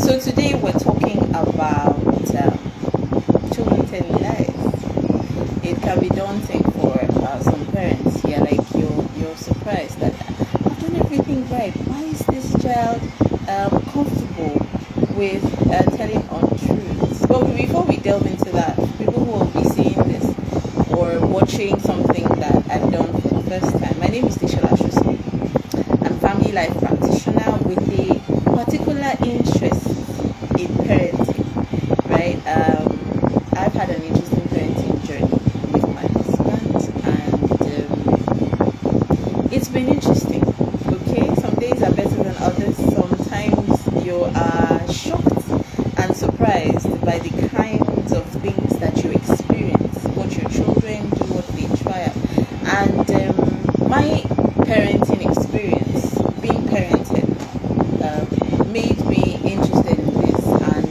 So today we're talking about children telling lies. It can be daunting for some parents. Yeah, like you're surprised that I've done everything right. Why is this child comfortable with telling untruths? But before we delve into that, people who will be seeing this or watching something that I've done for the first time, my name is Desola Sosan. I'm family life practitioner with a particular interest in parenting, right? I've had an interesting parenting journey with my husband, and it's been interesting. Okay, some days are better than others. Sometimes you are shocked and surprised by the kinds of things that you experience, what your children do, what they try out. And my parenting experience, being parented, made me interested in this, and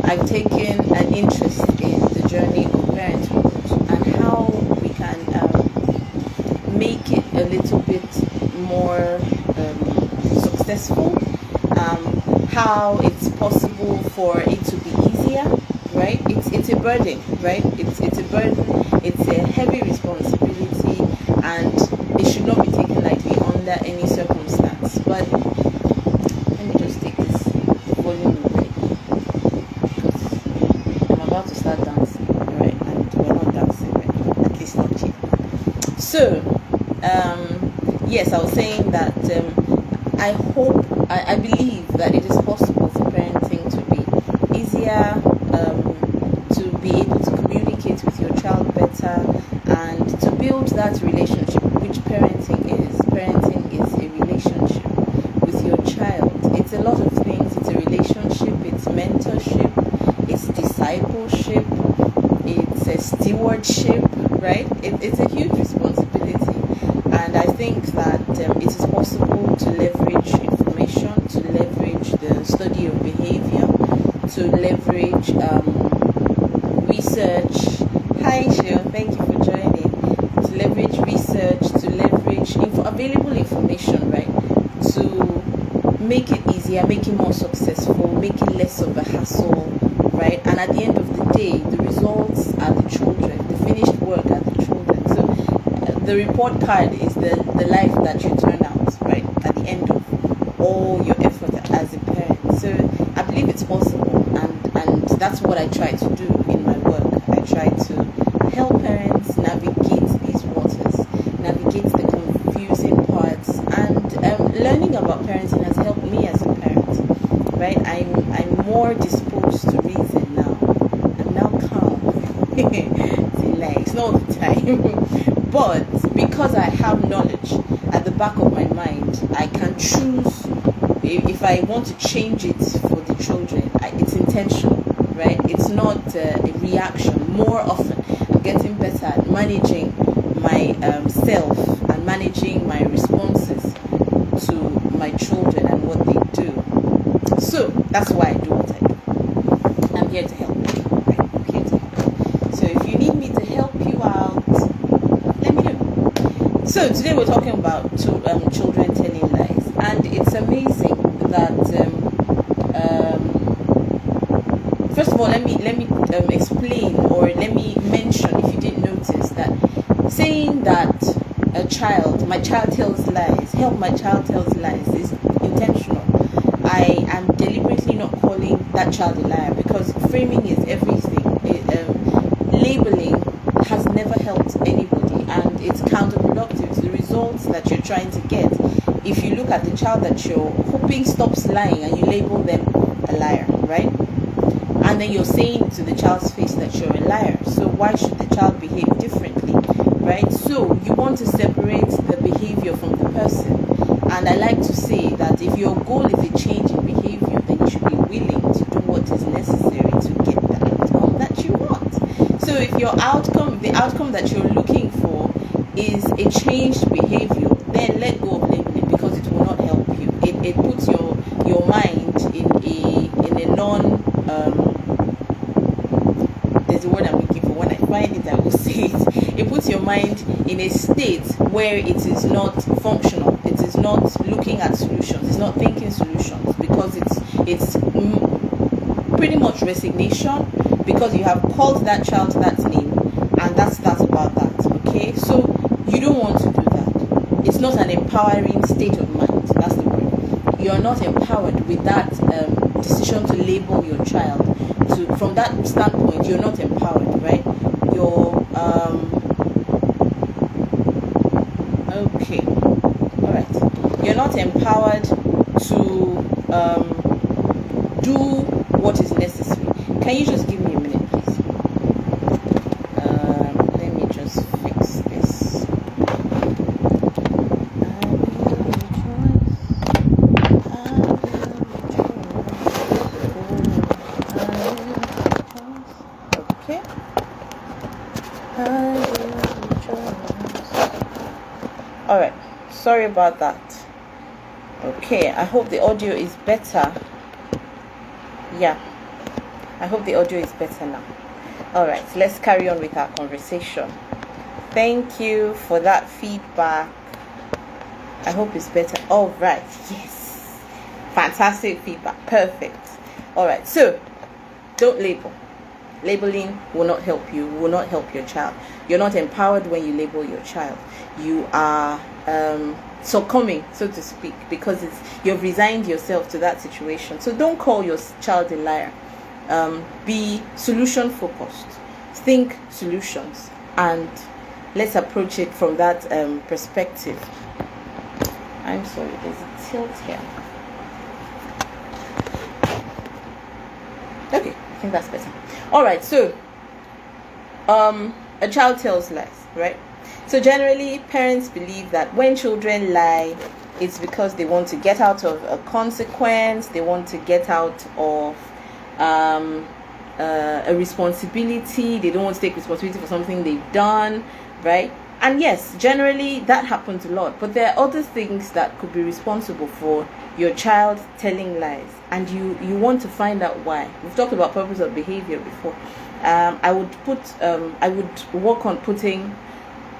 I've taken an interest in the journey of parenthood and how we can make it a little bit more successful, how it's possible for it to be easier, right? It's a burden, right? It's a burden, it's a heavy responsibility, and it should not be taken lightly under any circumstance. But let me just take this volume away because I'm about to start dancing, right? And we're not dancing, right? At least not yet. So, yes, I was saying that I believe that it is possible for parenting to be easier, to be able to communicate with your child better, and to build that relationship, which parenting is. Parenting is a relationship with your child. It's a lot of things. It's a relationship, it's mentorship, it's discipleship, it's a stewardship, right? It's a huge responsibility. And I think that it is possible to leverage information, to leverage the study of behavior, to leverage research. Hi, Shil, thank you for joining. To leverage research, to leverage available information, right? To make it easier, make it more successful, make it less of a hassle, right? And at the end of the day, the results are the children, the finished work are the children. So the report card is the life that you turn out, right? At the end of all your effort as a parent. So I believe it's possible, and that's what I try to do in my work. I try to help parents navigate these waters, navigate the confusing parts, and learning about parenting has helped me as a parent, right? I'm more disposed to reason now. I'm now calm. It's not all the time. But because I have knowledge at the back of my mind, I can choose if I want to change it for the children. It's intentional, right? It's not a reaction. More often, I'm getting better at managing my self and managing my responses to my children and what they do. So that's why I do what I do. I'm here to help. Right? I'm here to help. So if you need me to help you out, let me know. So today we're talking about children telling lies, and it's amazing that first of all, let me explain, or let me mention, if you didn't notice, that saying that my child tells lies, help my child tells lies, is intentional. I am deliberately not calling that child a liar, because framing is everything. Labeling has never helped anybody, and it's counterproductive to the results that you're trying to get. If you look at the child that you're hoping stops lying and you label them a liar, right? And then you're saying to the child's face that you're a liar. So why should the child behave differently, right? So you want to separate the behavior from the person. And I like to say that if your goal is a change in behavior, then you should be willing to do what is necessary to get the outcome that you want. So if the outcome that you're looking for is a changed behavior, then let go of labeling, because it will not help you. It puts your mind in a non there's a word I'm looking for. When I find it, I will say it. It puts your mind in a state where it is not functional. It's parent is not looking at solutions, it's not thinking solutions, because it's pretty much resignation, because you have called that child that name, and that's about that. Okay, so you don't want to do that. It's not an empowering state of mind. That's the word. You're not empowered with that decision to label your child. From that standpoint, you're not empowered, right? You're okay, all right. You're not empowered to do what is necessary. Can you just give me a minute, please? Let me just fix this. Okay. All right. Sorry about that. Okay. I hope the audio is better. Yeah. I hope the audio is better now. All right, let's carry on with our conversation. Thank you for that feedback. I hope it's better. All right, yes. Fantastic feedback. Perfect. All right, so don't label. Labeling will not help you, will not help your child. You're not empowered when you label your child. You are succumbing, so to speak, because you've resigned yourself to that situation. So don't call your child a liar. Be solution focused, think solutions, and let's approach it from that perspective. I'm sorry, there's a tilt here. Okay, I think that's better. All right, so a child tells lies, right? So generally parents believe that when children lie, it's because they want to get out of a consequence, they want to get out of a responsibility, they don't want to take responsibility for something they've done, right? And yes, generally that happens a lot, but there are other things that could be responsible for your child telling lies, and you want to find out why. We've talked about purpose of behavior before. I would work on putting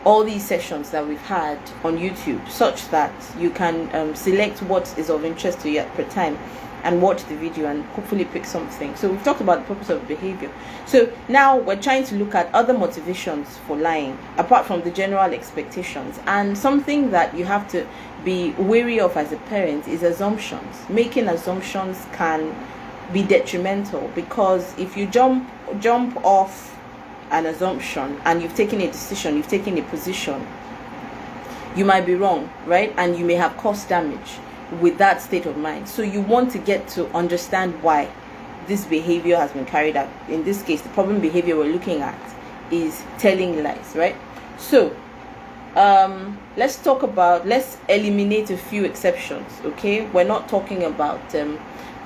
all these sessions that we've had on YouTube, such that you can select what is of interest to you per time and watch the video and hopefully pick something. So we've talked about the purpose of behavior. So now we're trying to look at other motivations for lying apart from the general expectations. And something that you have to be wary of as a parent is assumptions. Making assumptions can be detrimental, because if you jump off an assumption and you've taken a decision, you've taken a position, you might be wrong, right? And you may have caused damage with that state of mind. So you want to get to understand why this behavior has been carried out. In this case, the problem behavior we're looking at is telling lies, right? So let's eliminate a few exceptions. Okay, we're not talking about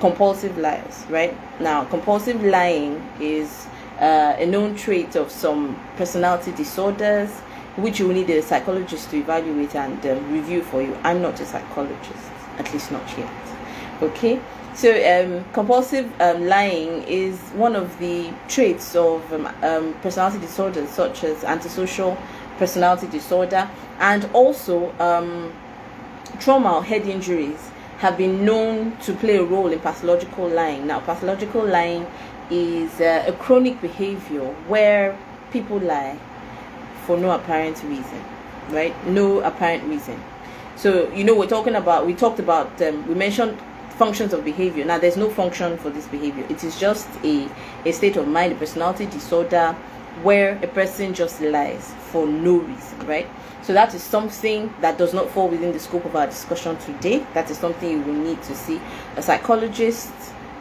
compulsive liars right now. Compulsive lying is a known trait of some personality disorders, which you will need a psychologist to evaluate and review for you. I'm not a psychologist, at least not yet. Okay, so compulsive lying is one of the traits of personality disorders, such as antisocial personality disorder, and also trauma or head injuries have been known to play a role in pathological lying. Now, pathological lying is a chronic behavior where people lie for no apparent reason, right? No apparent reason. So, we mentioned functions of behavior. Now, there's no function for this behavior. It is just a state of mind, a personality disorder, where a person just lies for no reason, right? So that is something that does not fall within the scope of our discussion today. That is something you will need to see a psychologist,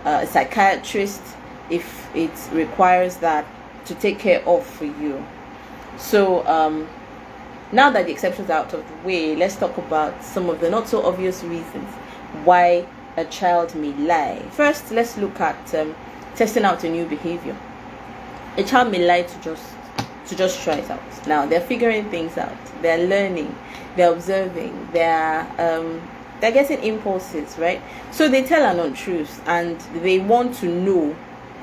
a psychiatrist, if it requires that, to take care of for you. So now that the exceptions are out of the way, let's talk about some of the not so obvious reasons why a child may lie. First, let's look at testing out a new behavior. A child may lie to just try it out. Now they're figuring things out, they're learning, they're observing, they're getting impulses, right? So they tell an untruth and they want to know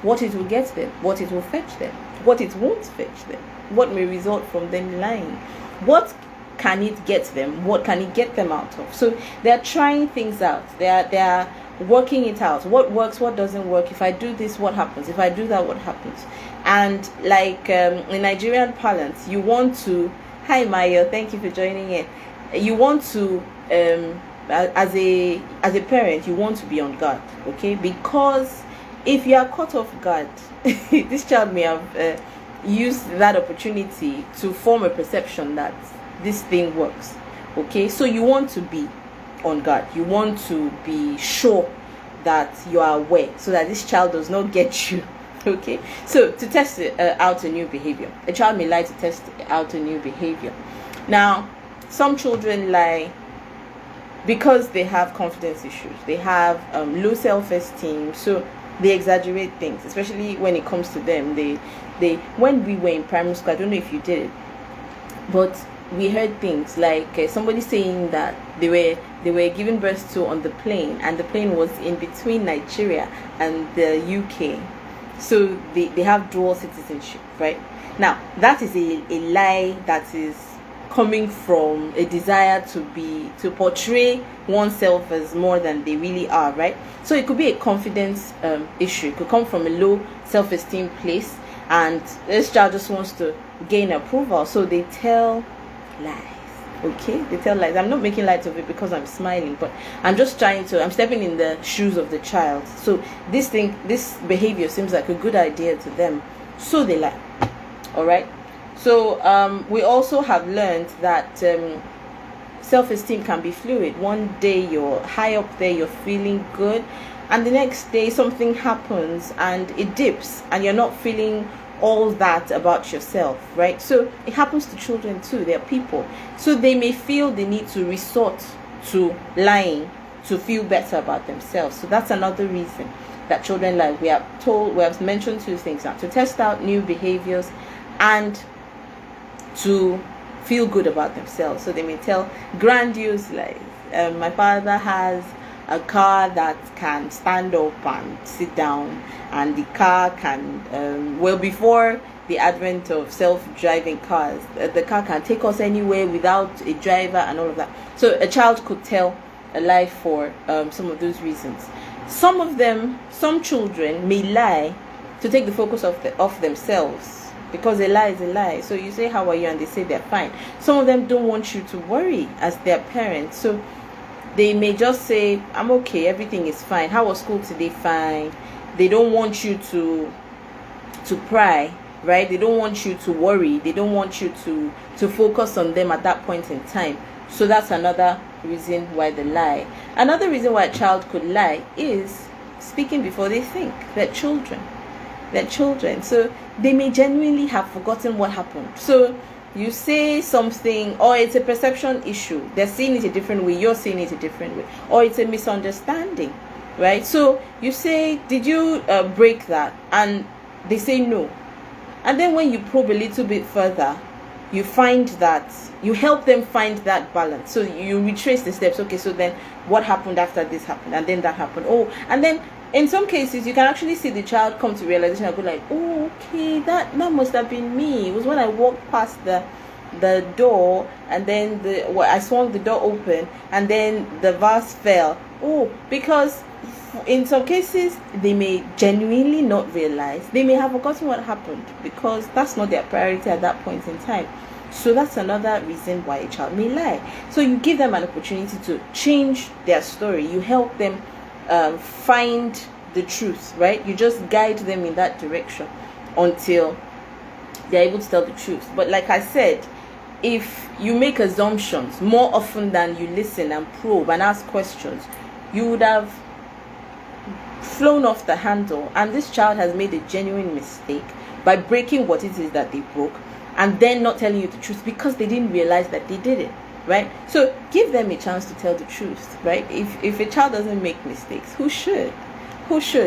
what it will get them, what it will fetch them, what it won't fetch them, what may result from them lying, what can it get them? What can it get them out of? So they're trying things out. They're working it out. What works, what doesn't work. If I do this, what happens? If I do that, what happens? And like in Nigerian parlance, you want to, hi Mayo, thank you for joining in. You want to as a parent, you want to be on guard, okay? Because if you are caught off guard, this child may have used that opportunity to form a perception that this thing works, okay? So you want to be on guard. You want to be sure that you are aware, so that this child does not get you. Okay, so to test out a new behavior, a child may lie to test out a new behavior. Now, some children lie because they have confidence issues. They have low self-esteem, so they exaggerate things, especially when it comes to them. They when we were in primary school, I don't know if you did it, but we heard things like somebody saying that they were given birth to on the plane, and the plane was in between Nigeria and the UK. So they have dual citizenship, right? Now, that is a lie that is coming from a desire to portray oneself as more than they really are, right? So it could be a confidence issue. It could come from a low self-esteem place, and this child just wants to gain approval, so they tell lies. Okay, they tell lies. I'm not making light of it because I'm smiling, but I'm stepping in the shoes of the child. So this behavior seems like a good idea to them, so they lie. All right. So we also have learned that self-esteem can be fluid. One day you're high up there, you're feeling good, and the next day something happens and it dips, and you're not feeling all that about yourself, right? So it happens to children too. They're people, so they may feel the need to resort to lying to feel better about themselves. So that's another reason that children lie. We have mentioned two things now: to test out new behaviors and to feel good about themselves. So they may tell grandiose lies. My father has a car that can stand up and sit down, and the car can before the advent of self-driving cars, the car can take us anywhere without a driver and all of that. So a child could tell a lie for some of those reasons. Some children may lie to take the focus off themselves, because a lie is a lie. So you say, how are you? And they say they're fine. Some of them don't want you to worry as their parents, so they may just say, I'm okay, everything is fine. How was school today? Fine. They don't want you to pry, right? They don't want you to worry. They don't want you to focus on them at that point in time. So that's another reason why they lie. Another reason why a child could lie is speaking before they think. They're children. So they may genuinely have forgotten what happened. So you say something, or it's a perception issue. They're seeing it a different way, you're seeing it a different way, or it's a misunderstanding, right? So you say, did you break that? And they say no. And then when you probe a little bit further, you find that you help them find that balance. So you retrace the steps. Okay, so then what happened after this happened, and then that happened? Oh, and then in some cases you can actually see the child come to realization and go like, oh, okay, that must have been me. It was when I walked past the door, and then I swung the door open, and then the vase fell. Oh, because in some cases they may genuinely not realize. They may have forgotten what happened because that's not their priority at that point in time. So that's another reason why a child may lie. So you give them an opportunity to change their story. You help them find the truth, right? You just guide them in that direction until they're able to tell the truth. But like I said, if you make assumptions more often than you listen and probe and ask questions, you would have flown off the handle, and this child has made a genuine mistake by breaking what it is that they broke, and then not telling you the truth because they didn't realize that they did it, right? So give them a chance to tell the truth, right? If a child doesn't make mistakes, who should?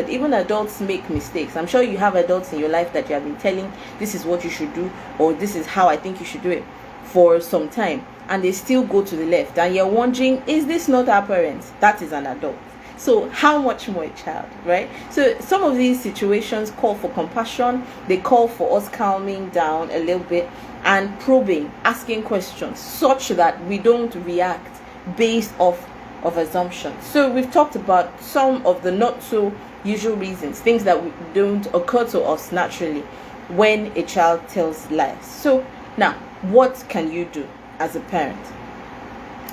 Even adults make mistakes. I'm sure you have adults in your life that you have been telling, this is what you should do, or this is how I think you should do it, for some time, and they still go to the left, and you're wondering, is this not our parents? That is an adult. So how much more a child, right? So some of these situations call for compassion. They call for us calming down a little bit and probing, asking questions such that we don't react based off of assumptions. So we've talked about some of the not so usual reasons, things that don't occur to us naturally when a child tells lies. So now, what can you do as a parent?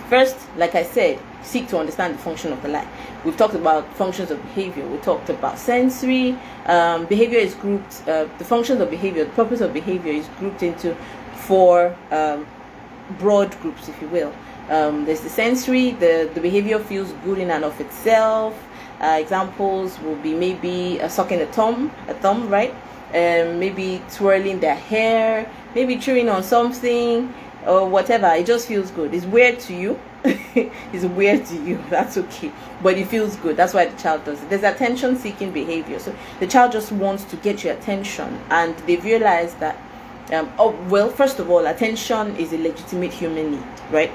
First, like I said, seek to understand the function of the lie. We've talked about functions of behavior. We talked about sensory. Behavior is grouped, the functions of behavior, the purpose of behavior is grouped into four broad groups, if you will. There's the sensory, the behavior feels good in and of itself. Examples will be maybe sucking a thumb, right? Maybe twirling their hair, maybe chewing on something, or whatever. It just feels good. It's weird to you. It's weird to you. That's okay, but it feels good. That's why the child does it. There's attention-seeking behavior. So the child just wants to get your attention, and they've realized that. First of all, attention is a legitimate human need, right?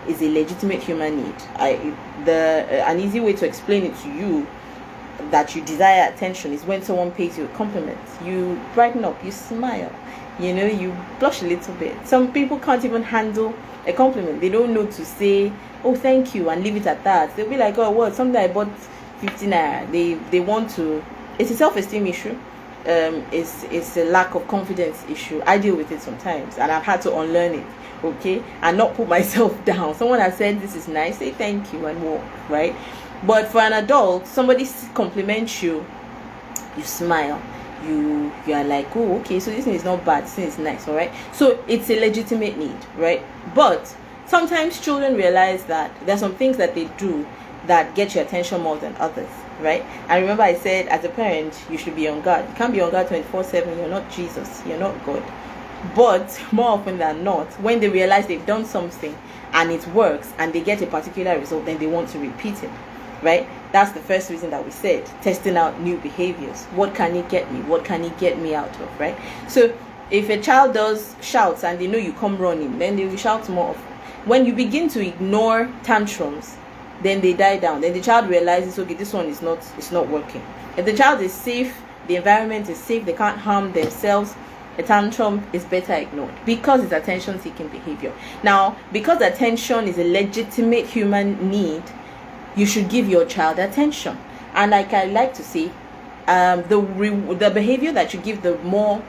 Is a legitimate human need. An easy way to explain it to you that you desire attention is when someone pays you a compliment. You brighten up, you smile, you blush a little bit. Some people can't even handle a compliment. They don't know to say, oh, thank you, and leave it at that. They'll be like, oh, what? Something I bought 50 naira. They want to. It's a self-esteem issue. It's a lack of confidence issue. I deal with it sometimes, and I've had to unlearn it. Okay, and not put myself down. Someone has said this is nice, say thank you and walk, right? But for an adult, somebody compliments you, you smile, you are like, oh, okay, so this thing is not bad, this thing is nice, all right? So it's a legitimate need, right? But sometimes children realize that there's some things that they do that get your attention more than others, right? And remember, I said as a parent, you should be on guard. You can't be on guard 24/7. You're not Jesus, you're not God. But more often than not, when they realize they've done something and it works and they get a particular result, then they want to repeat it, right? That's the first reason that we said, testing out new behaviors. What can it get me? What can it get me out of, right? So if a child does shouts and they know you come running, then they will shout more often. When you begin to ignore tantrums, then they die down. Then the child realizes, okay, this one is not working. If the child is safe, the environment is safe, they can't harm themselves, a tantrum is better ignored because it's attention-seeking behavior. Now, because attention is a legitimate human need, you should give your child attention. And like I like to say, the behavior that you give, the more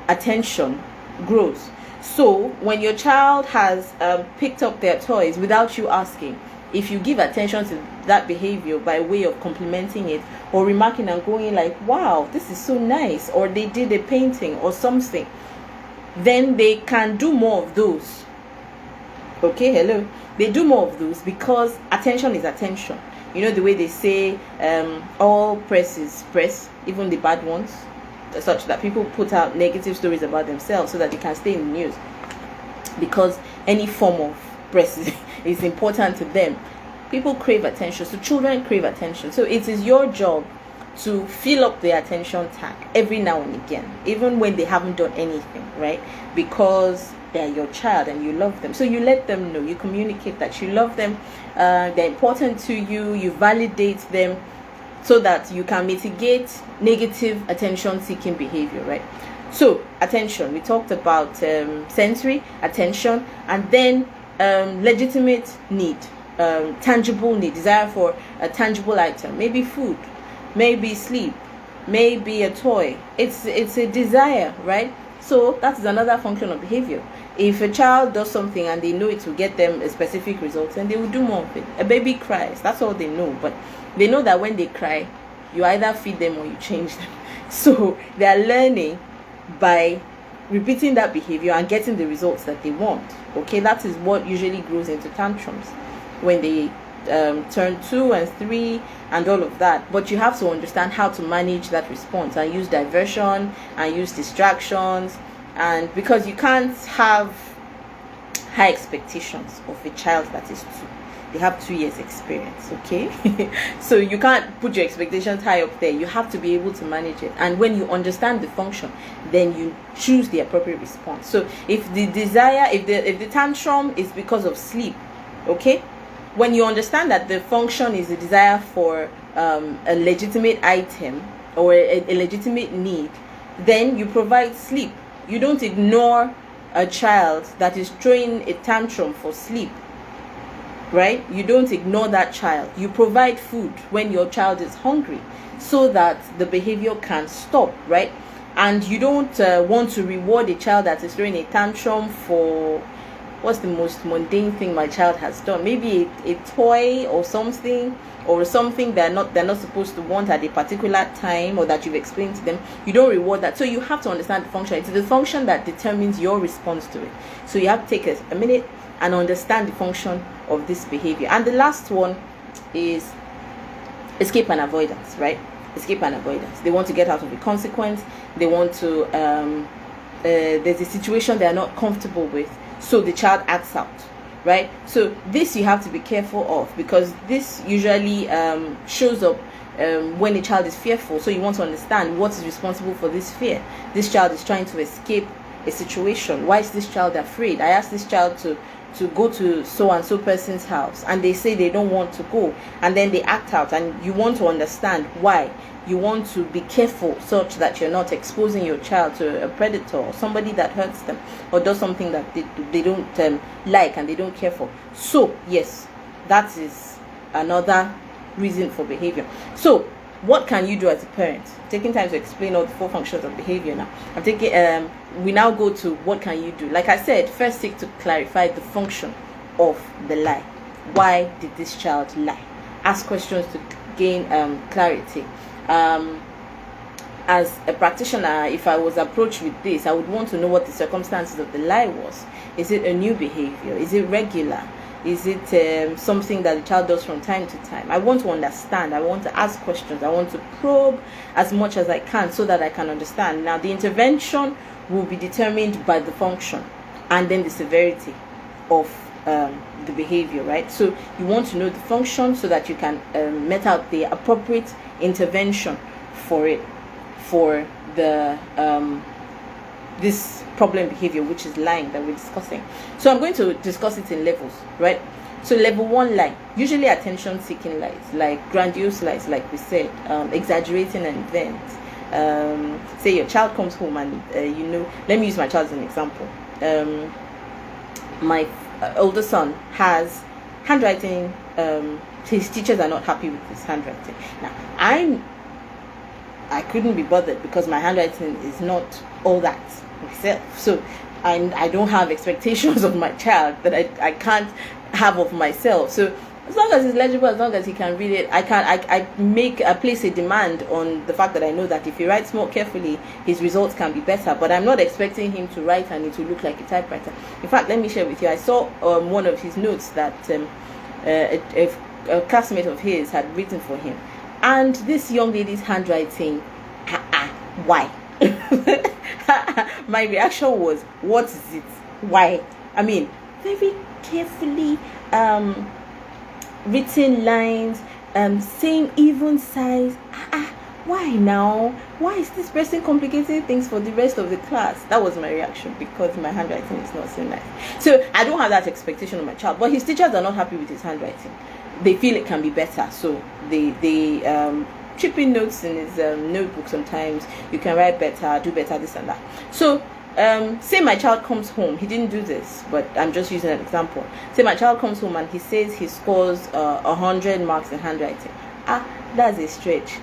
attention grows. So when your child has picked up their toys without you asking, if you give attention to that behavior by way of complimenting it or remarking and going like, wow, this is so nice, or they did a painting or something, then they can do more of those. Okay, hello. They do more of those because attention is attention. You know the way they say all press is press, even the bad ones, such that people put out negative stories about themselves so that they can stay in the news, because any form of press is important to them. People crave attention, so children crave attention. So it is your job to fill up their attention tank every now and again, even when they haven't done anything, right? Because they're your child and you love them. So you let them know, you communicate that you love them, they're important to you, you validate them so that you can mitigate negative attention-seeking behavior, right? So attention, we talked about sensory attention, and then legitimate need, tangible need, desire for a tangible item, maybe food, maybe sleep, maybe a toy. It's a desire, right? So that is another function of behavior. If a child does something and they know it will get them a specific result, then they will do more of it. A baby cries, that's all they know, but they know that when they cry, you either feed them or you change them. So they are learning by repeating that behavior and getting the results that they want. Okay, that is what usually grows into tantrums when they turn 2 and 3 and all of that. But you have to understand how to manage that response and use diversion and use distractions, and because you can't have high expectations of a child that is 2. They have 2 years experience, okay? So you can't put your expectations high up there. You have to be able to manage it. And when you understand the function, then you choose the appropriate response. So if the desire, if the tantrum is because of sleep, okay? when you understand that the function is a desire for a legitimate item or a legitimate need, then you provide sleep. You don't ignore a child that is throwing a tantrum for sleep, right? You don't ignore that child. You provide food when your child is hungry so that the behavior can stop, right? And you don't want to reward a child that is throwing a tantrum for what's the most mundane thing my child has done, maybe a toy or something they're not supposed to want at a particular time, or that you've explained to them. You don't reward that. So you have to understand the function. It's the function that determines your response to it. So you have to take a minute and understand the function of this behavior. And the last one is escape and avoidance, right? Escape and avoidance. They want to get out of the consequence. They want to there's a situation they are not comfortable with, so the child acts out, right? So this you have to be careful of, because this usually shows up when a child is fearful. So you want to understand what is responsible for this fear. This child is trying to escape a situation. Why is this child afraid? I asked this child to go to so and so person's house, and they say they don't want to go, and then they act out, and you want to understand why. You want to be careful such that you're not exposing your child to a predator or somebody that hurts them or does something that they don't like and they don't care for. So yes, that is another reason for behavior. So what can you do as a parent? Taking time to explain all the 4 functions of behavior now. I'm taking we now go to what can you do. Like I said, first seek to clarify the function of the lie. Why did this child lie? Ask questions to gain clarity. As a practitioner, if I was approached with this, I would want to know what the circumstances of the lie was. Is it a new behavior? Is it regular? Is it something that the child does from time to time? I want to understand. I want to ask questions. I want to probe as much as I can so that I can understand. Now, the intervention will be determined by the function and then the severity of the behavior, right? So you want to know the function so that you can met out the appropriate intervention for it, for the this problem behavior, which is lying that we're discussing. So I'm going to discuss it in levels, right? So level 1 lie, usually attention seeking lies, like grandiose lies, like we said, exaggerating an event. Say your child comes home and let me use my child as an example. My older son has handwriting. His teachers are not happy with his handwriting. Now I couldn't be bothered because my handwriting is not all that myself. So I don't have expectations of my child that I can't have of myself. So as long as it's legible, as long as he can read it, I place a demand on the fact that I know that if he writes more carefully, his results can be better. But I'm not expecting him to write and it will look like a typewriter. In fact, let me share with you. I saw one of his notes that a classmate of his had written for him, and this young lady's handwriting, why? My reaction was, what is it? Why? I mean, very carefully written lines, same even size. Why now? Why is this person complicating things for the rest of the class? That was my reaction, because my handwriting is not so nice. So I don't have that expectation of my child, but his teachers are not happy with his handwriting. They feel it can be better, so they chip in notes in his notebook. Sometimes you can write better, do better, this and that. So say my child comes home, he didn't do this, but I'm just using an example. Say my child comes home and he says he scores 100 marks in handwriting. That's a stretch.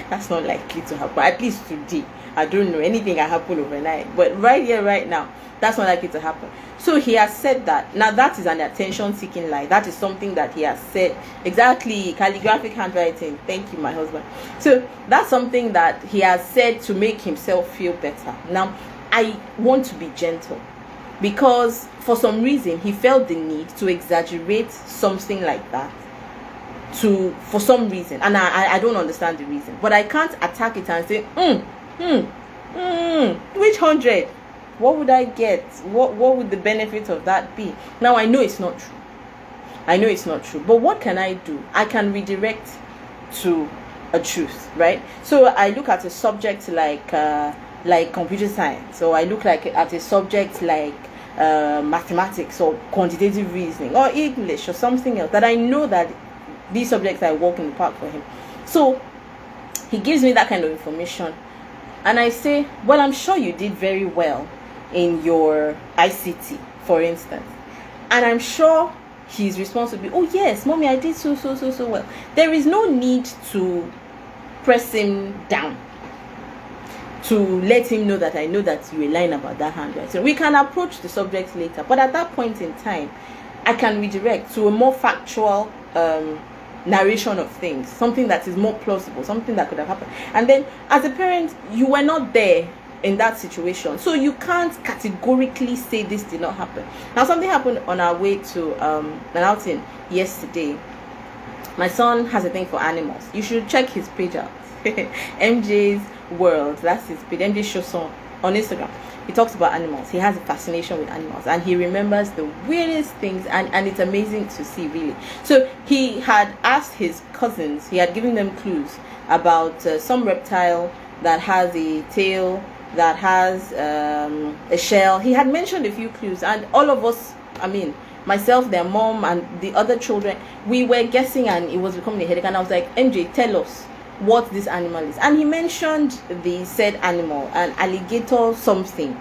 That's not likely to happen, at least today. I don't know, anything can happen overnight, but right here, right now, that's not likely to happen. So he has said that. Now that is an attention seeking lie. That is something that he has said. Exactly, calligraphic handwriting. Thank you, my husband. So that's something that he has said to make himself feel better. Now I want to be gentle, because for some reason he felt the need to exaggerate something like that for some reason, and I don't understand the reason, but I can't attack it and say which 100, what would I get, what would the benefit of that be? Now I know it's not true, but what can I do? I can redirect to a truth, right? So I look at a subject like computer science, or I look at a subject like mathematics or quantitative reasoning or English or something else that I know that these subjects I walk in the park for him. So he gives me that kind of information, and I say, well, I'm sure you did very well in your ICT, for instance. And I'm sure his response would be, oh yes, mommy, I did so well. There is no need to press him down to let him know that I know that you were lying about that handwriting. So we can approach the subject later, but at that point in time, I can redirect to a more factual narration of things, something that is more plausible, something that could have happened. And then as a parent, you were not there in that situation, so you can't categorically say this did not happen. Now, something happened on our way to an outing yesterday. My son has a thing for animals. You should check his page out. MJ's World, that's his page, MJ Sosan on Instagram. He talks about animals. He has a fascination with animals, and he remembers the weirdest things, and it's amazing to see, really. So he had asked his cousins, he had given them clues about some reptile that has a tail, that has a shell. He had mentioned a few clues, and all of us, I mean, myself, their mom, and the other children, we were guessing, and it was becoming a headache. And I was like, MJ, tell us what this animal is. And he mentioned the said animal, an alligator something,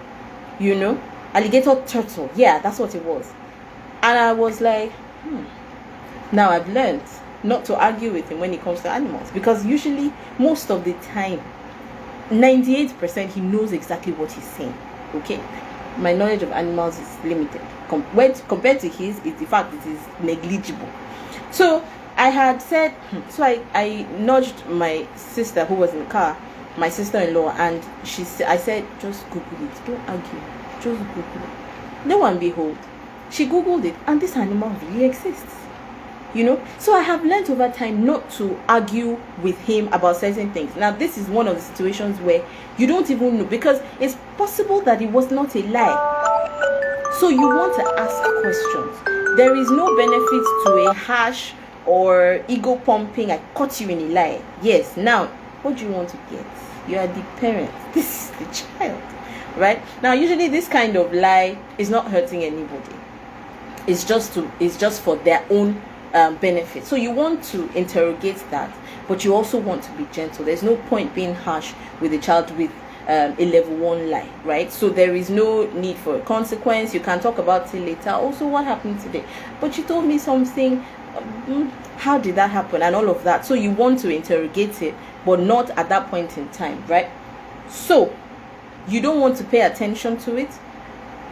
alligator turtle. Yeah, that's what it was. And I was like, now I've learned not to argue with him when it comes to animals, because usually, most of the time, 98% he knows exactly what he's saying. Okay, my knowledge of animals is limited compared to his. It's the fact it is negligible. So I had said, so I nudged my sister who was in the car, my sister-in-law, and I said, just Google it, don't argue, just Google it. Lo and behold, she Googled it, and this animal really exists. So I have learned over time not to argue with him about certain things. Now, this is one of the situations where you don't even know, because it's possible that it was not a lie. So you want to ask questions. There is no benefit to a harsh or ego pumping, I caught you in a lie. Yes, now, what do you want to get? You are the parent. This is the child, right? Now, usually this kind of lie is not hurting anybody. It's just for their own benefit. So you want to interrogate that, but you also want to be gentle. There's no point being harsh with a child with a level 1 lie, right? So there is no need for a consequence. You can talk about it later. Also, what happened today? But you told me something. How did that happen? And all of that. So you want to interrogate it, but not at that point in time, right? So you don't want to pay attention to it,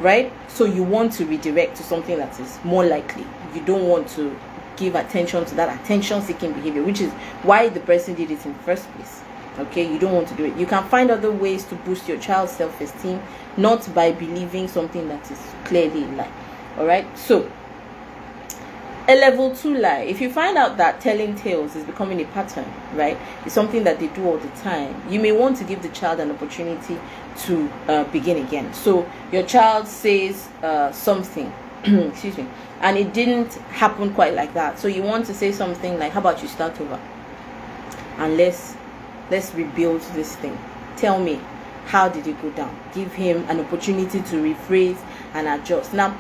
right? So you want to redirect to something that is more likely. You don't want to give attention to that attention-seeking behavior, which is why the person did it in the first place. Okay, you don't want to do it. You can find other ways to boost your child's self-esteem, not by believing something that is clearly a lie. All right, so a level 2 lie. If you find out that telling tales is becoming a pattern, right, it's something that they do all the time, you may want to give the child an opportunity to begin again. So your child says something, excuse me, and it didn't happen quite like that. So you want to say something like, how about you start over and let's rebuild this thing. Tell me, how did it go down? Give him an opportunity to rephrase and adjust. Now,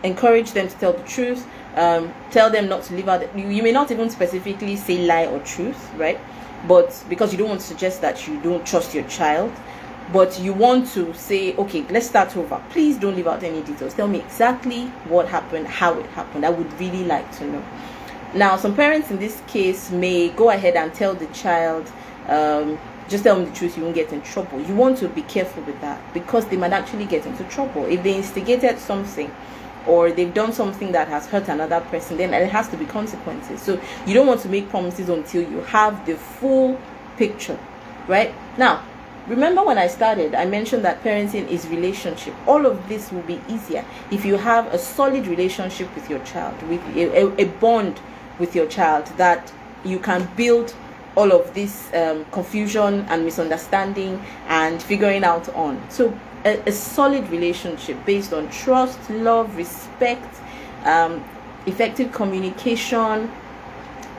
encourage them to tell the truth. Tell them not to leave out. You may not even specifically say lie or truth, right? But because you don't want to suggest that you don't trust your child, but you want to say, okay, let's start over. Please don't leave out any details. Tell me exactly what happened, how it happened. I would really like to know. Now, some parents in this case may go ahead and tell the child, just tell them the truth, you won't get in trouble. You want to be careful with that, because they might actually get into trouble. If they instigated something, or they've done something that has hurt another person, then it has to be consequences. So you don't want to make promises until you have the full picture, right? Now, remember when I started, I mentioned that parenting is relationship. All of this will be easier if you have a solid relationship with your child, with a bond with your child that you can build all of this confusion and misunderstanding and figuring out on. So a solid relationship based on trust, love, respect, effective communication,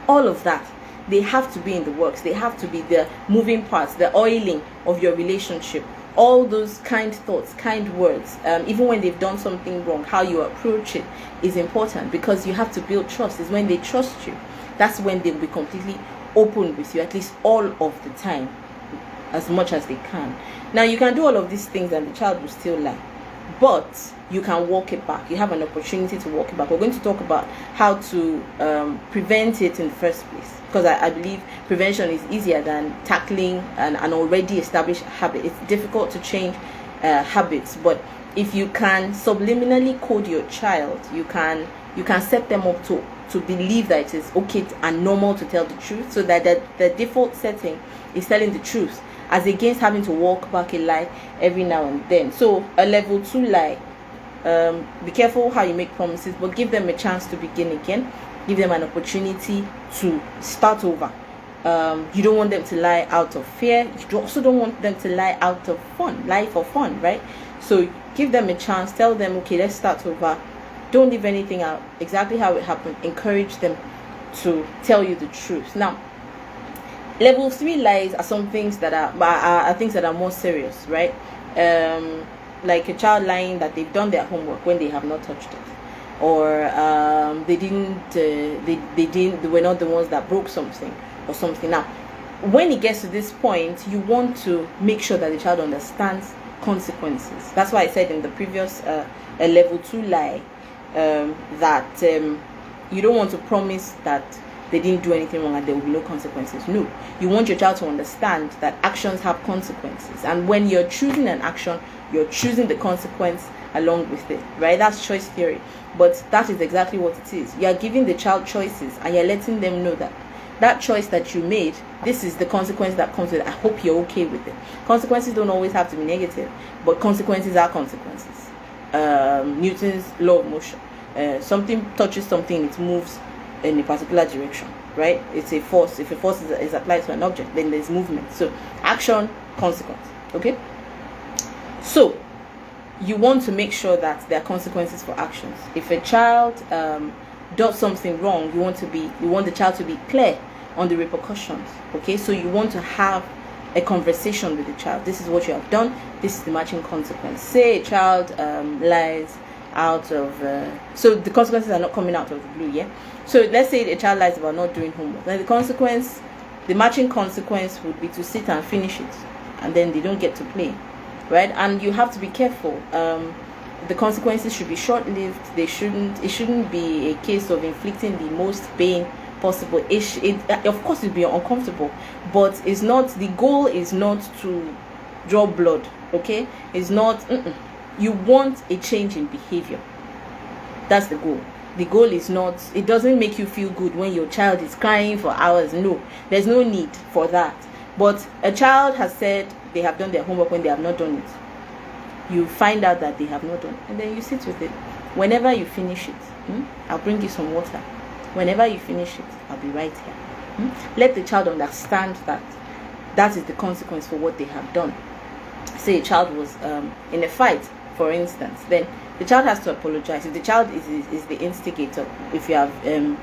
all of that, they have to be in the works. They have to be the moving parts, the oiling of your relationship all those kind thoughts, kind words, even when they've done something wrong, how you approach it is important, because you have to build trust. Is when they trust you, that's when they'll be completely open with you, at least all of the time, as much as they can. Now, you can do all of these things and the child will still lie, but you can walk it back. You have an opportunity to walk it back. We're going to talk about how to prevent it in the first place, because I believe prevention is easier than tackling an already established habit. It's difficult to change habits, but if you can subliminally code your child, you can set them up to believe that it is okay and normal to tell the truth, so that the default setting is telling the truth, as against having to walk back a lie every now and then. So a level 2 lie, be careful how you make promises, but give them a chance to begin again. Give them an opportunity to start over. You don't want them to lie out of fear. You also don't want them to lie out of fun, lie for fun, right? So give them a chance. Tell them, okay, let's start over. Don't leave anything out, exactly how it happened. Encourage them to tell you the truth. Now, level 3 lies are some things that are things that are more serious, right? Like a child lying that they've done their homework when they have not touched it, or they were not the ones that broke something or something. Now, when it gets to this point, you want to make sure that the child understands consequences. That's why I said in the previous a level 2 lie, that you don't want to promise that they didn't do anything wrong and there will be no consequences. No, you want your child to understand that actions have consequences, and when you're choosing an action, you're choosing the consequence along with it, right? That's choice theory, but that is exactly what it is. You are giving the child choices, and you're letting them know that that choice that you made, this is the consequence that comes with it. I hope you're okay with it. Consequences don't always have to be negative, but consequences are consequences. Newton's law of motion. Something touches something, it moves in a particular direction, right? It's a force. If a force is applied to an object, then there's movement. So action, consequence. Okay. So you want to make sure that there are consequences for actions. If a child does something wrong, you want the child to be clear on the repercussions. Okay. So you want to have a conversation with the child. This is what you have done. This is the matching consequence. Say a child lies out of so the consequences are not coming out of the blue. Yeah. So let's say a child lies about not doing homework. Then the matching consequence would be to sit and finish it, and then they don't get to play, right? And you have to be careful. The consequences should be short-lived. It shouldn't be a case of inflicting the most pain possible. Of course it'll be uncomfortable, but it's not, the goal is not to draw blood. Okay, it's not. You want a change in behavior. That's the goal. The goal is not, it doesn't make you feel good when your child is crying for hours. No, there's no need for that. But a child has said they have done their homework when they have not done it. You find out that they have not done it, and then you sit with it. Whenever you finish it, I'll bring you some water. Whenever you finish it, I'll be right here. Let the child understand that that is the consequence for what they have done. Say a child was in a fight, for instance, then the child has to apologize. If the child is the instigator, if you have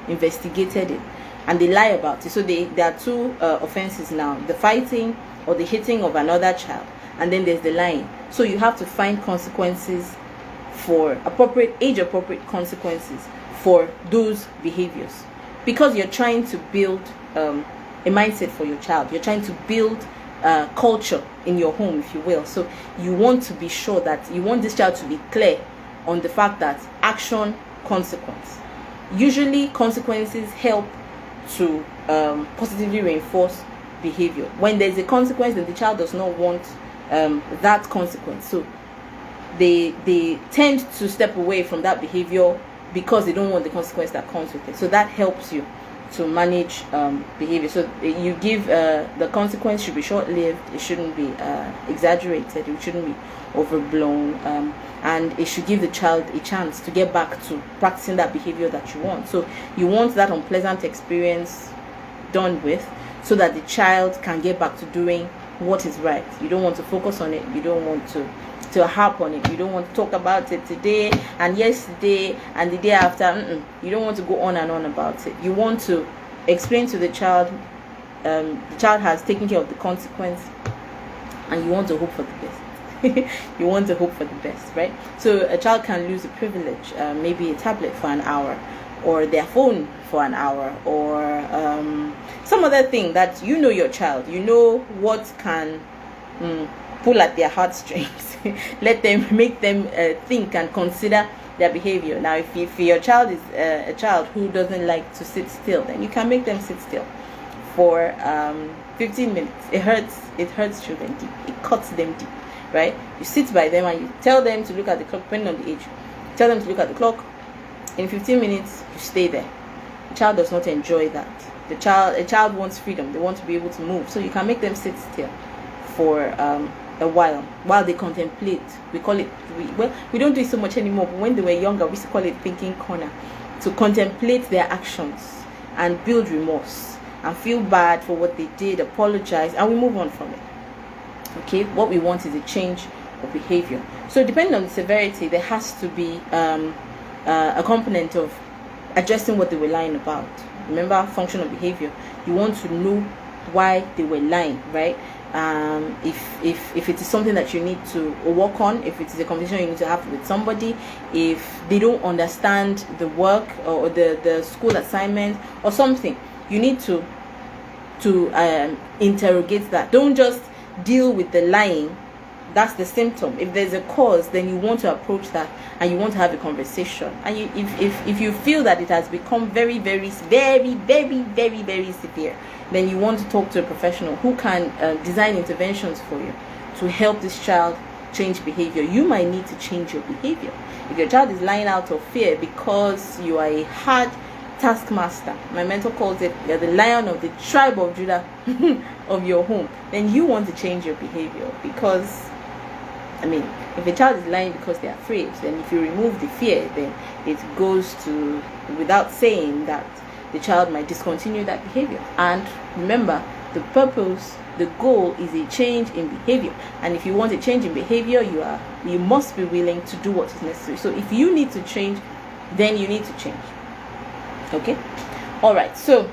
investigated it and they lie about it, so there are two offenses now: the fighting or the hitting of another child, and then there's the lying. So you have to find consequences for age-appropriate consequences for those behaviors, because you're trying to build a mindset for your child. You're trying to build culture in your home, if you will. So you want to be sure that you want this child to be clear on the fact that action, consequence. Usually consequences help to positively reinforce behavior. When there's a consequence, then the child does not want that consequence, so they tend to step away from that behavior because they don't want the consequence that comes with it. So that helps you to manage behavior. So you give the consequence should be short-lived. It shouldn't be exaggerated. It shouldn't be overblown, and it should give the child a chance to get back to practicing that behavior that you want. So you want that unpleasant experience done with, so that the child can get back to doing what is right. You don't want to focus on it. You don't want to harp on it. You don't want to talk about it today and yesterday and the day after. You don't want to go on and on about it. You want to explain to the child the child has taken care of the consequence, and you want to hope for the best. You want to hope for the best, right? So a child can lose a privilege, maybe a tablet for an hour, or their phone for an hour, or some other thing that your child, what can pull at their heartstrings. Make them think and consider their behavior. Now, if your child is a child who doesn't like to sit still, then you can make them sit still for 15 minutes. It hurts children deep. It cuts them deep, right? You sit by them and you tell them to look at the clock, depending on the age. Tell them to look at the clock. In 15 minutes, you stay there. The child does not enjoy that. A child wants freedom. They want to be able to move. So you can make them sit still for a while they contemplate. We call it, we don't do it so much anymore, but when they were younger, we used to call it thinking corner. To contemplate their actions and build remorse and feel bad for what they did, apologize, and we move on from it. Okay, what we want is a change of behavior. So depending on the severity, there has to be a component of addressing what they were lying about. Remember, function of behavior. You want to know why they were lying, right? If it is something that you need to work on, if it is a conversation you need to have with somebody, if they don't understand the work or the school assignment or something, you need to interrogate that. Don't just deal with the lying. That's the symptom. If there's a cause, then you want to approach that and you want to have a conversation. And if you feel that it has become very, very, very, very, very, very severe, then you want to talk to a professional who can design interventions for you to help this child change behavior. You might need to change your behavior. If your child is lying out of fear because you are a hard taskmaster, my mentor calls it, you're the lion of the tribe of Judah of your home, then you want to change your behavior. Because if a child is lying because they're afraid, then if you remove the fear, then it goes to without saying that the child might discontinue that behavior. And remember, the purpose, the goal is a change in behavior. And if you want a change in behavior, you must be willing to do what is necessary. So if you need to change, then you need to change. Okay, all right. So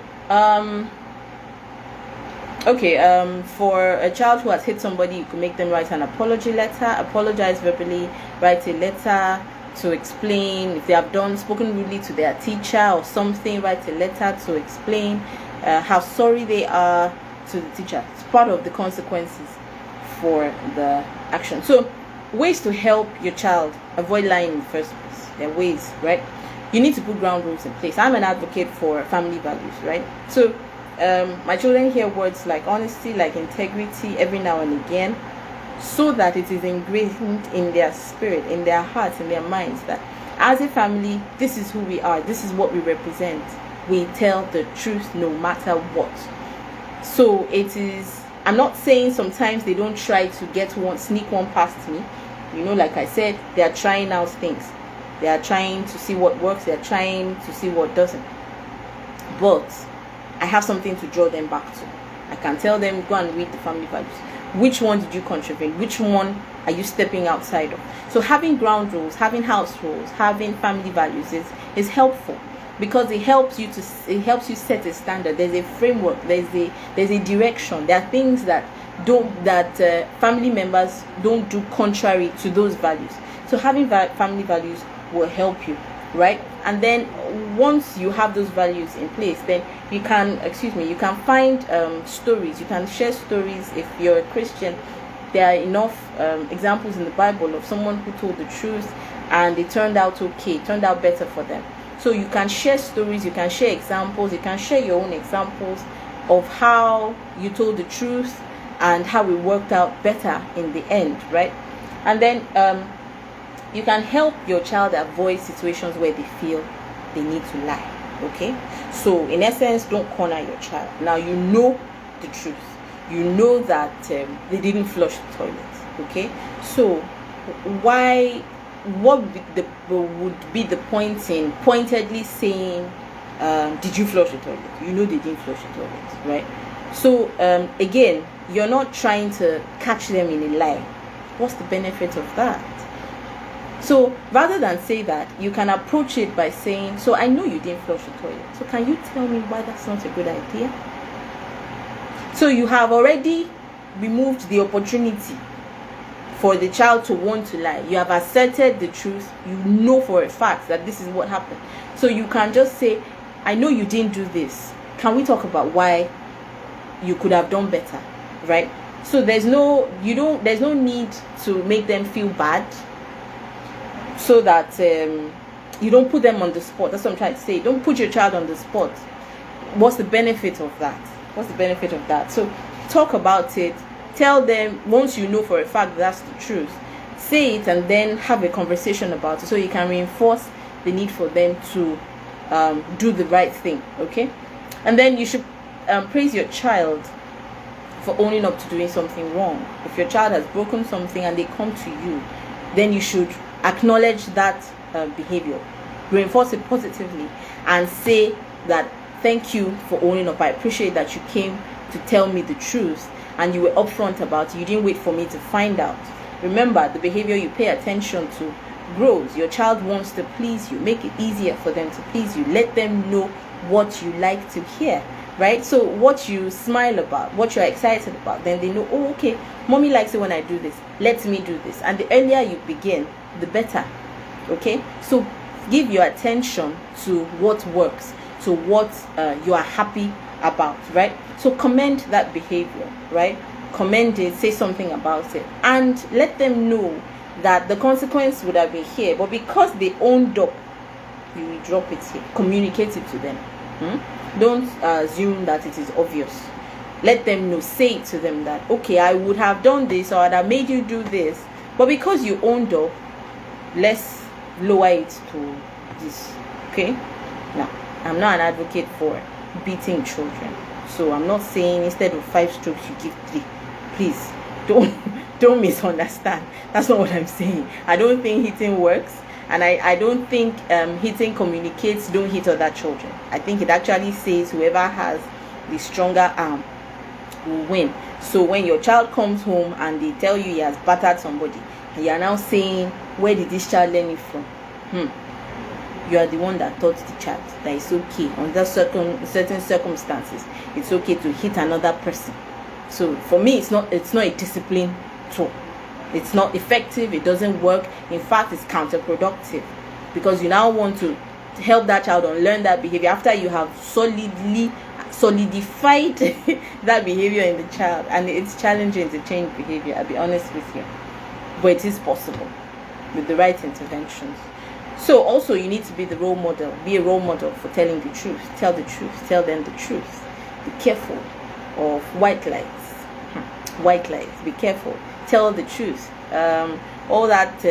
for a child who has hit somebody, you can make them write an apology letter, apologize verbally, write a letter to explain. If they have spoken rudely to their teacher or something, write a letter to explain how sorry they are to the teacher. It's part of the consequences for the action. So, ways to help your child avoid lying in the first place. There are ways, right? You need to put ground rules in place. I'm an advocate for family values, right? So my children hear words like honesty, like integrity every now and again, so that it is ingrained in their spirit, in their hearts, in their minds, that as a family, this is who we are, this is what we represent. We tell the truth no matter what. So I'm not saying sometimes they don't try to sneak one past me. Like I said, they are trying out things. They are trying to see what works. They are trying to see what doesn't. But I have something to draw them back to. I can tell them, go and read the family values. Which one did you contravene? Which one are you stepping outside of? So having ground rules, having house rules, having family values is helpful, because it helps you set a standard. There's a framework. There's a direction. There are things that family members don't do contrary to those values. So having family values will help you, right? And then once you have those values in place, then you can find stories. You can share stories. If you're a Christian, there are enough examples in the Bible of someone who told the truth and it turned out okay, turned out better for them. So you can share stories, you can share examples, you can share your own examples of how you told the truth and how it worked out better in the end, right? And then you can help your child avoid situations where they feel they need to lie. Okay, so in essence, don't corner your child. Now you know the truth. You know that they didn't flush the toilet. Okay, so what would be the point in pointedly saying, did you flush the toilet? You know they didn't flush the toilet, right? So again, you're not trying to catch them in a lie. What's the benefit of that? So rather than say that, you can approach it by saying, so I know you didn't flush the toilet, so can you tell me why that's not a good idea? So you have already removed the opportunity for the child to want to lie. You have asserted the truth. You know for a fact that this is what happened. So you can just say, I know you didn't do this. Can we talk about why you could have done better, right? So there's no need to make them feel bad, so that you don't put them on the spot. That's what I'm trying to say. Don't put your child on the spot. What's the benefit of that? What's the benefit of that? So talk about it. Tell them, once you know for a fact that's the truth, say it, and then have a conversation about it, so you can reinforce the need for them to do the right thing. Okay? And then you should praise your child for owning up to doing something wrong. If your child has broken something and they come to you, then you should acknowledge that behavior, reinforce it positively, and say that, thank you for owning up. I appreciate that you came to tell me the truth and you were upfront about it. You didn't wait for me to find out. Remember, the behavior you pay attention to grows. Your child wants to please you. Make it easier for them to please you. Let them know what you like to hear, right? So what you smile about, what you're excited about, then they know, oh, okay, mommy likes it when I do this. Let me do this. And the earlier you begin, the better. Okay? So give your attention to what works, to what you are happy about, right? So commend that behavior, right? Commend it, say something about it, and let them know that the consequence would have been here, but because they owned up, you will drop it here. Communicate it to them. Don't assume that it is obvious. Let them know, say it to them that, okay, I would have done this, or I'd have made you do this, but because you owned up, let's lower it to this. Okay? Now, I'm not an advocate for beating children, so I'm not saying instead of 5 strokes you give 3. Please don't misunderstand. That's not what I'm saying. I don't think hitting works, and I don't think hitting communicates don't hit other children. I think it actually says whoever has the stronger arm will win. So when your child comes home and they tell you he has battered somebody, and you are now saying, where did this child learn it from? You are the one that taught the child that it's okay under certain circumstances, it's okay to hit another person. So for me, it's not a discipline tool. It's not effective. It doesn't work. In fact, it's counterproductive, because you now want to help that child unlearn that behavior after you have solidified that behavior in the child. And it's challenging to change behavior, I'll be honest with you, but it is possible with the right interventions. So also, you need to be the role model. Be a role model for telling the truth. Tell the truth. Tell them the truth. Be careful of white lies. White lies. Be careful. Tell the truth. All that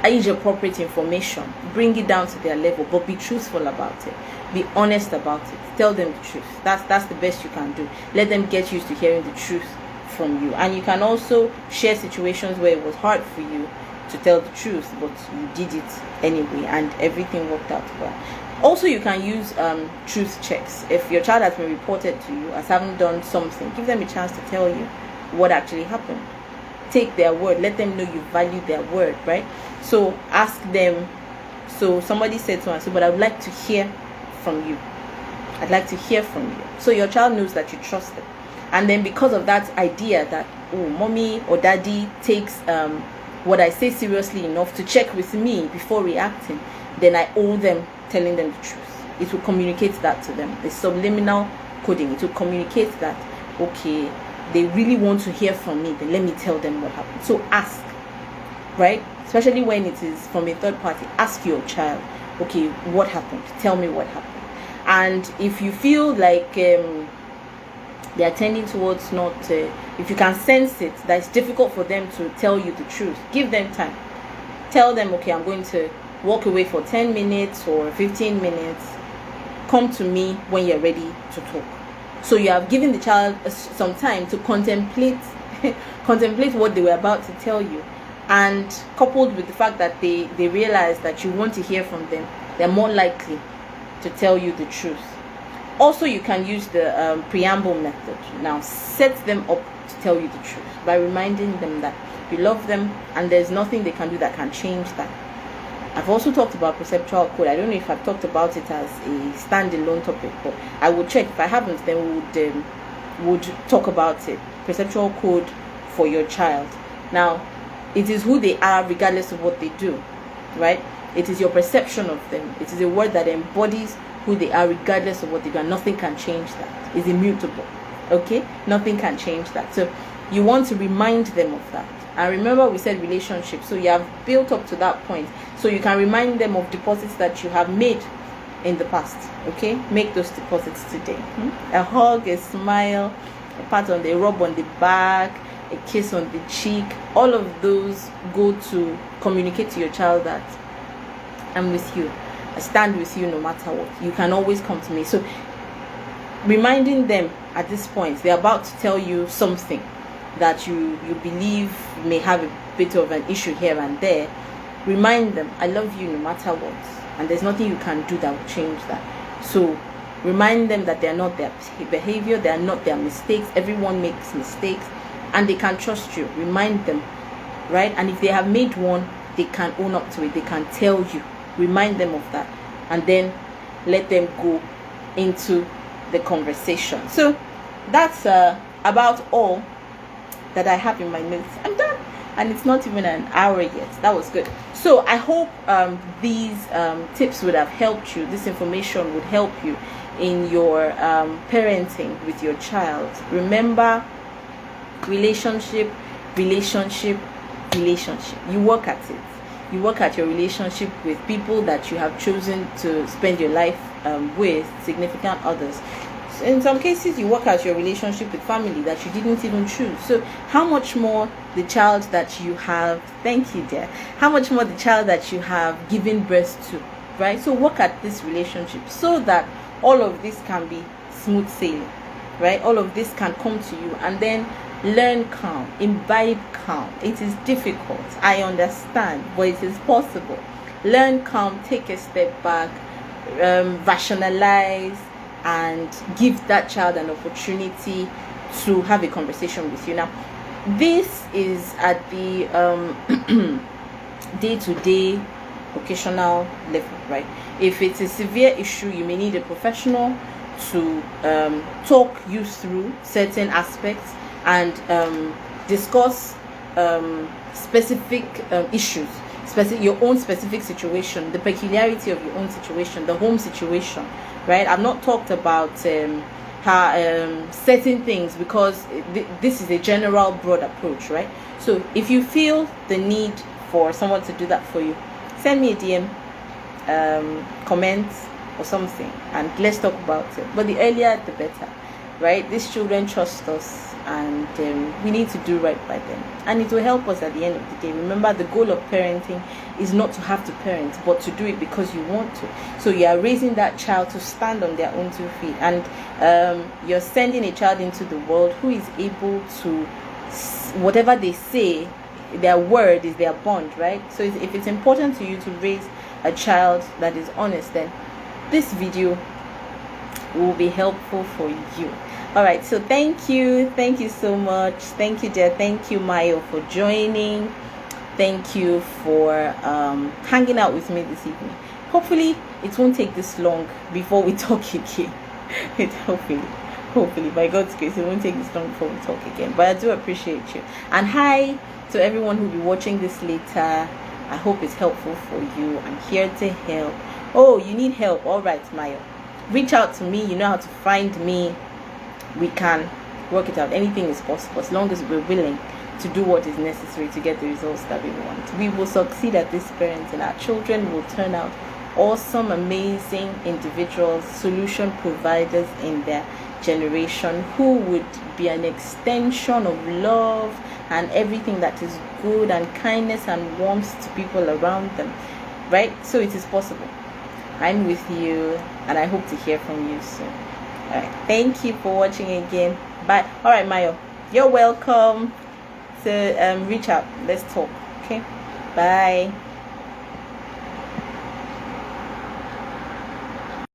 age-appropriate information, bring it down to their level, but be truthful about it. Be honest about it. Tell them the truth. That's the best you can do. Let them get used to hearing the truth from you. And you can also share situations where it was hard for you to tell the truth, but you did it anyway and everything worked out well. Also, you can use truth checks. If your child has been reported to you as having done something, give them a chance to tell you what actually happened. Take their word. Let them know you value their word, right? So ask them, so somebody said to us, but I would like to hear from you. I'd like to hear from you. So your child knows that you trust them. And then because of that idea that, oh, mommy or daddy takes what I say seriously enough to check with me before reacting, then I owe them telling them the truth. It will communicate that to them. The subliminal coding, it will communicate that, okay, they really want to hear from me, then let me tell them what happened. So ask, right? Especially when it is from a third party. Ask your child, okay, what happened? Tell me what happened. And if you feel like they are tending towards not, if you can sense it, that it's difficult for them to tell you the truth, give them time. Tell them, okay, I'm going to walk away for 10 minutes or 15 minutes. Come to me when you're ready to talk. So you have given the child some time to contemplate what they were about to tell you. And coupled with the fact that they realize that you want to hear from them, they're more likely to tell you the truth. Also, you can use the preamble method. Now, set them up to tell you the truth by reminding them that you love them and there's nothing they can do that can change that. I've also talked about perceptual code. I don't know if I've talked about it as a standalone topic, but I would check. If I haven't, then we would talk about it. Perceptual code for your child. Now, it is who they are regardless of what they do, right? It is your perception of them. It is a word that embodies who they are regardless of what they do, and nothing can change that. It's immutable, okay? Nothing can change that. So you want to remind them of that. And remember, we said relationship, so you have built up to that point, so you can remind them of deposits that you have made in the past, okay? Make those deposits today. A hug, a smile, a pat on the rub on the back, a kiss on the cheek, all of those go to communicate to your child that I'm with you, I stand with you no matter what. You can always come to me. So reminding them at this point, they're about to tell you something that you believe may have a bit of an issue here and there. Remind them, I love you no matter what, and there's nothing you can do that will change that. So remind them that they are not their behavior, they are not their mistakes. Everyone makes mistakes, and they can trust you. Remind them, right? And if they have made one, they can own up to it. They can tell you. Remind them of that, and then let them go into the conversation. So that's about all that I have in my notes. I'm done, and it's not even an hour yet. That was good. So I hope these tips would have helped you. This information would help you in your parenting with your child. Remember, relationship. You work at it. You work at your relationship with people that you have chosen to spend your life with, significant others. So in some cases, you work out your relationship with family that you didn't even choose. So how much more the child that you have, thank you dear, how much more the child that you have given birth to, right? So work at this relationship so that all of this can be smooth sailing, right? All of this can come to you, and then learn calm, imbibe calm. It is difficult, I understand, but it is possible. Learn calm, take a step back, rationalize, and give that child an opportunity to have a conversation with you. Now, this is at the day-to-day, occasional level, right? If it's a severe issue, you may need a professional to talk you through certain aspects and discuss specific issues, your own specific situation, the peculiarity of your own situation, the home situation, right? I've not talked about certain things because this is a general broad approach, right? So if you feel the need for someone to do that for you, send me a DM, comment or something, and let's talk about it. But the earlier the better, right? These children trust us, and we need to do right by them, and it will help us at the end of the day. Remember, the goal of parenting is not to have to parent, but to do it because you want to. So you are raising that child to stand on their own 2 feet, and you're sending a child into the world who is able to, whatever they say, their word is their bond, right? So if it's important to you to raise a child that is honest, then this video will be helpful for you. All right, so thank you so much. Thank you dear, thank you Mayo for joining. Thank you for hanging out with me this evening. Hopefully it won't take this long before we talk again. Hopefully by God's grace it won't take this long before we talk again. But I do appreciate you, and hi to everyone who will be watching this later. I hope it's helpful for you. I'm here to help. Oh, you need help? All right, Mayo, reach out to me. You know how to find me. We can work it out. Anything is possible as long as we're willing to do what is necessary to get the results that we want. We will succeed at this parenting. Our children will turn out awesome, amazing individuals, solution providers in their generation, who would be an extension of love and everything that is good and kindness and warmth to people around them, right? So it is possible. I'm with you, and I hope to hear from you soon. All right, thank you for watching again. Bye. All right, Mayo, you're welcome to reach out. Let's talk. Okay, bye.